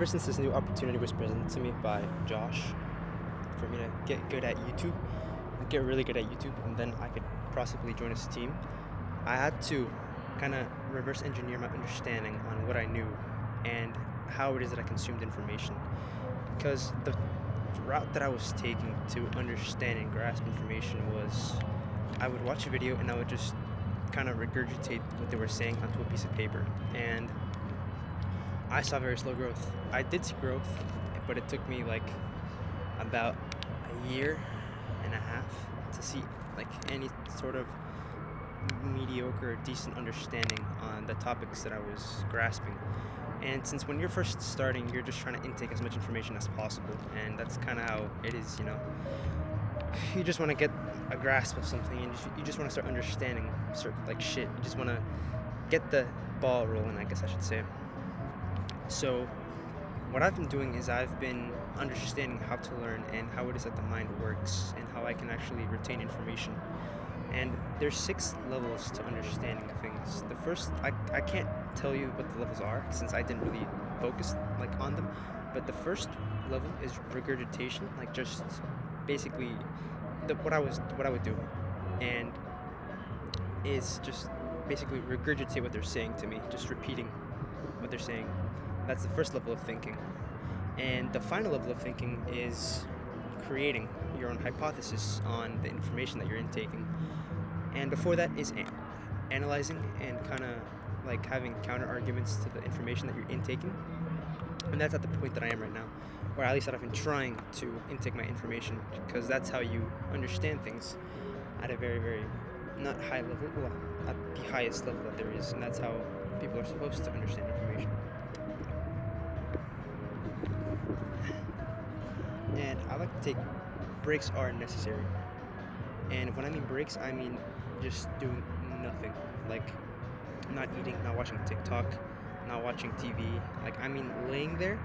ever since this new opportunity was presented to me by Josh for me to get good at YouTube, get really good at YouTube, and then I could possibly join his team, I had to kind of reverse engineer my understanding on what I knew and how it is that I consumed information. Because the route that I was taking to understand and grasp information was I would watch a video and I would just kind of regurgitate what they were saying onto a piece of paper. And I saw very slow growth. I did see growth, but it took me like about a year and a half to see like any sort of mediocre or decent understanding on the topics that I was grasping. And since when you're first starting, you're just trying to intake as much information as possible, and that's kind of how it is, you know. You just want to get a grasp of something, and you just want to start understanding certain like shit. You just want to get the ball rolling, I guess I should say. So what I've been doing is I've been understanding how to learn and how it is that the mind works and how I can actually retain information. And there's 6 levels to understanding things. The first, I can't tell you what the levels are since I didn't really focus like on them. But the first level is regurgitation, like just basically what I would do, and is just basically regurgitate what they're saying to me, just repeating what they're saying. That's the first level of thinking. And the final level of thinking is creating your own hypothesis on the information that you're intaking. And before that is analyzing and kind of like having counter arguments to the information that you're intaking. And that's at the point that I am right now, or at least that I've been trying to intake my information, because that's how you understand things at a very, very not high level, well, at the highest level that there is, and that's how people are supposed to understand information. And I like to take breaks are necessary. And when I mean breaks, I mean just doing nothing. Like not eating, not watching TikTok, not watching TV. Like I mean laying there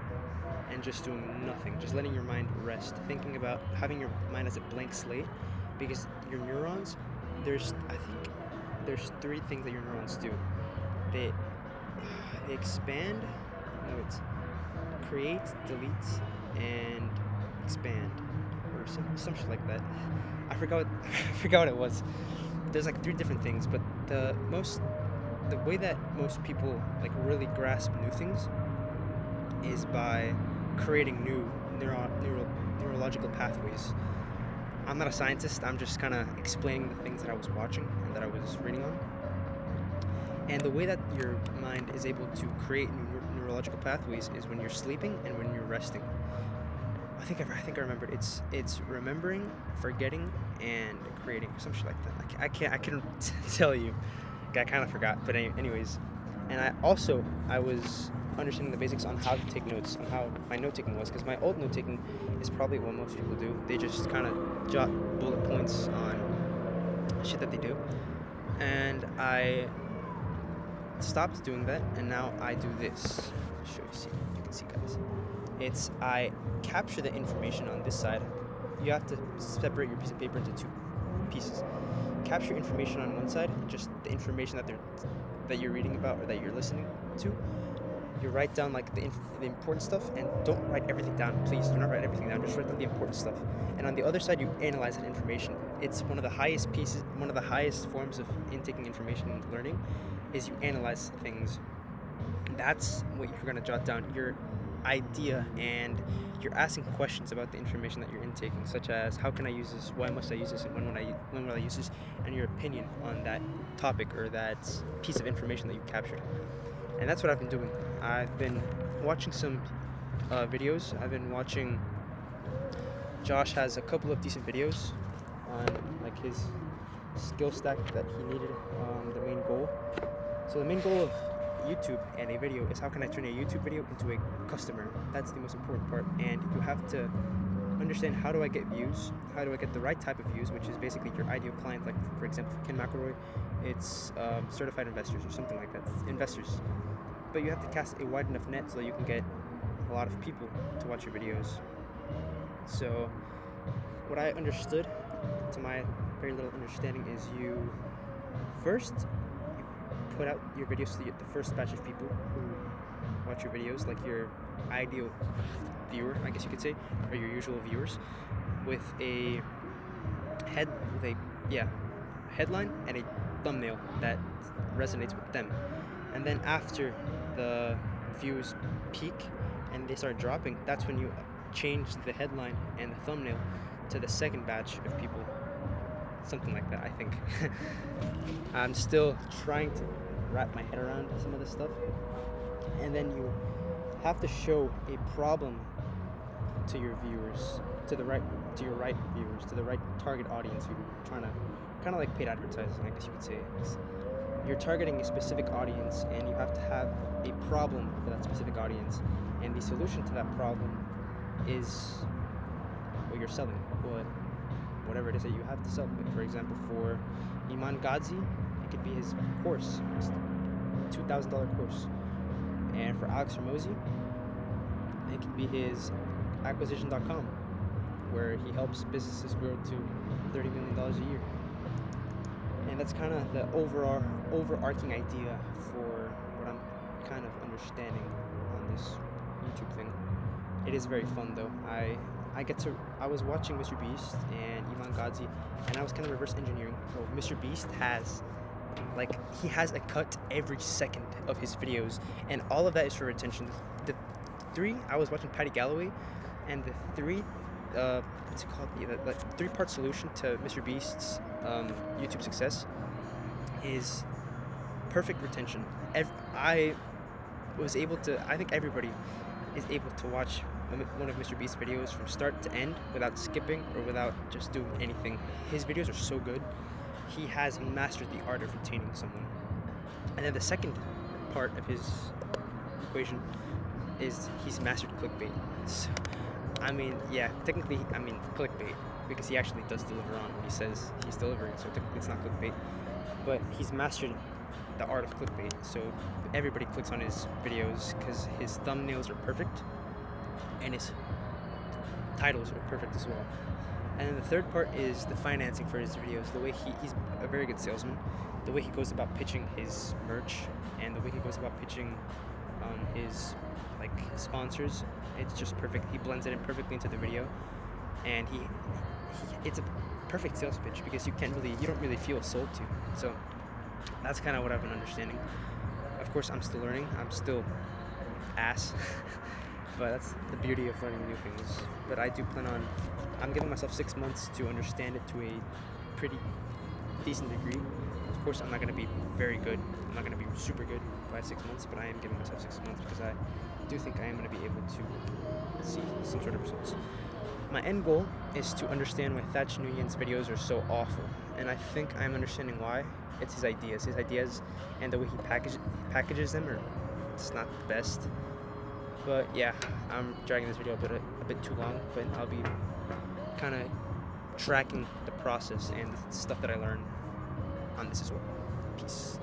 and just doing nothing. Just letting your mind rest. Thinking about having your mind as a blank slate, because your neurons, I think there's 3 things that your neurons do. They expand, no, it's create, delete, and expand, or some shit like that. I forgot what it was. There's like 3 different things, but the way that most people like really grasp new things is by creating new neurological pathways. I'm not a scientist. I'm just kind of explaining the things that I was watching and that I was reading on. And the way that your mind is able to create new neurological pathways is when you're sleeping and when you're resting. I think I remembered. It's remembering, forgetting, and creating, some shit like that. I couldn't tell you. I kind of forgot. But anyways, and I was understanding the basics on how to take notes, on how my note taking was, because my old note taking is probably what most people do. They just kind of jot bullet points on shit that they do, and I stopped doing that, and now I do this. Show you can see, guys. It's I capture the information on this side. You have to separate your piece of paper into 2 pieces. Capture information on one side, just the information that you're reading about or that you're listening to. You write down like the important stuff, and don't write everything down. Please do not write everything down. Just write down the important stuff. And on the other side, you analyze that information. It's one of the highest forms of intaking information and learning, is you analyze things. That's what you're gonna jot down. Your idea, and you're asking questions about the information that you're intaking, such as how can I use this, why must I use this, and when will I use this, and your opinion on that topic or that piece of information that you captured. And that's what I've been doing. I've been watching some videos. I've been watching, Josh has a couple of decent videos on like his skill stack that he needed, the main goal. So the main goal of YouTube and a video is how can I turn a YouTube video into a customer. That's the most important part, and you have to understand how do I get views, how do I get the right type of views, which is basically your ideal client. Like for example, for Ken McElroy, it's certified investors or something like that, investors. But you have to cast a wide enough net so that you can get a lot of people to watch your videos. So what I understood, to my very little understanding, is you first put out your videos to the first batch of people who watch your videos, like your ideal viewer, I guess you could say, or your usual viewers, with a head with a yeah headline and a thumbnail that resonates with them. And then after the views peak and they start dropping, that's when you change the headline and the thumbnail to the second batch of people. Something like that, I think. I'm still trying to wrap my head around some of this stuff. And then you have to show a problem to your viewers, to your right viewers, to the right target audience who you're trying to, kind of like paid advertising, I guess you could say. You're targeting a specific audience, and you have to have a problem for that specific audience, and the solution to that problem is what you're selling, whatever it is that you have to sell. Like, for example, for Iman Ghazi, it could be his course, his $2,000 course, and for Alex Hormozi, it could be his acquisition.com, where he helps businesses grow to $30 million a year. And that's kind of the overarching idea for what I'm kind of understanding on this YouTube thing. It is very fun though. I was watching Mr. Beast and Iman Ghazi, and I was kind of reverse engineering. So Mr. Beast has a cut every second of his videos, and all of that is for retention. The three, I was watching Patty Galloway, and the three, what's it called? The three-part solution to Mr. Beast's YouTube success is perfect retention. I think everybody is able to watch one of Mr. Beast's videos from start to end without skipping or without just doing anything. His videos are so good. He has mastered the art of retaining someone. And then the second part of his equation is he's mastered clickbait. So, technically, clickbait, because he actually does deliver on what he says he's delivering, so technically it's not clickbait. But he's mastered the art of clickbait, so everybody clicks on his videos because his thumbnails are perfect and his titles are perfect as well. And then the third part is the financing for his videos. The way he's a very good salesman. The way he goes about pitching his merch, and the way he goes about pitching his sponsors, it's just perfect. He blends it in perfectly into the video, and it's a perfect sales pitch because you don't really feel sold to. So that's kind of what I've been understanding. Of course, I'm still learning. I'm still ass. But that's the beauty of learning new things. But I do plan on, I'm giving myself 6 months to understand it to a pretty decent degree. Of course, I'm not going to be very good. I'm not going to be super good by 6 months, but I am giving myself 6 months because I do think I am going to be able to see some sort of results. My end goal is to understand why Thach Nguyen's videos are so awful. And I think I'm understanding why. It's his ideas and the way he packages them are it's not the best. But yeah, I'm dragging this video a bit too long, but I'll be kind of tracking the process and the stuff that I learn on this as well. Peace.